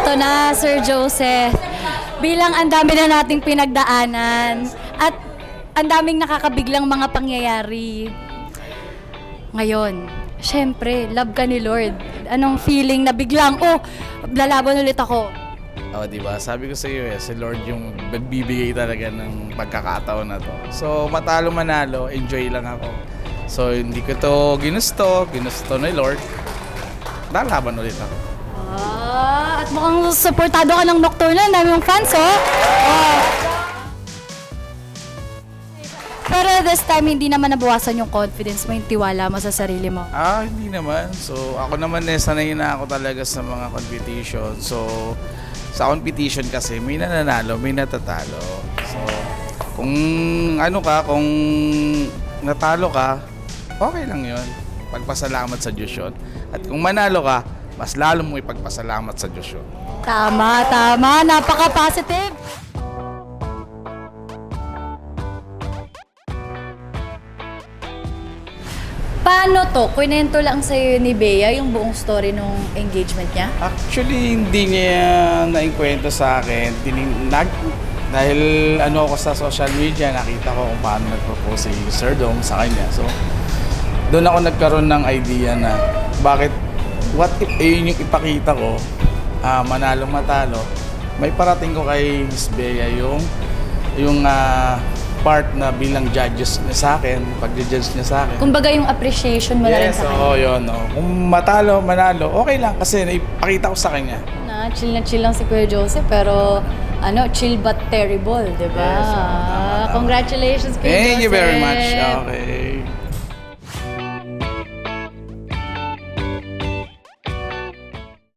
Eto na, Sir Joseph. Bilang ang dami na nating pinagdaanan at ang daming nakakabiglang mga pangyayari. Ngayon, syempre, love ka ni Lord. Anong feeling na biglang, lalaban ulit ako? Diba? Sabi ko sa iyo si Lord yung nagbibigay talaga ng pagkakataon na to. So, matalo manalo, enjoy lang ako. So, hindi ko to ginusto ni Lord. Lalaban ulit ako. At mukhang supportado ka ng Nocturnal. Dami mong fans, Pero this time, hindi naman nabawasan yung confidence mo, yung tiwala mo sa sarili mo. Hindi naman. So, ako naman sanay na ako talaga sa mga competition. So, sa competition kasi, may nananalo, may natatalo. So, kung kung natalo ka, okay lang yun. Pagpasalamat sa Diyos yun. At kung manalo ka, mas lalo mo ipagpasalamat sa Diyos yun. Tama. Napaka-positive. Paano to? Kwento lang sa'yo ni Bea yung buong story nung engagement niya? Actually, hindi niya naikwento sa akin. Dahil ako sa social media, nakita ko kung paano nag-propose si Sir Dom sa kanya. So, doon ako nagkaroon ng idea na what if yun yung ipakita ko, manalong matalo, may parating ko kay Miss Bea yung part na bilang judges niya sa akin, pag-judge niya sa akin. Kumbaga yung appreciation mo na rin sa kanya. Yes, yun. Kung matalo, manalo, okay lang kasi naipakita ko sa kanya. Na chill lang si Kuya Joseph, pero chill but terrible, di ba? Yes, tama. Congratulations, Kuya Joseph. Thank you very much. Okay.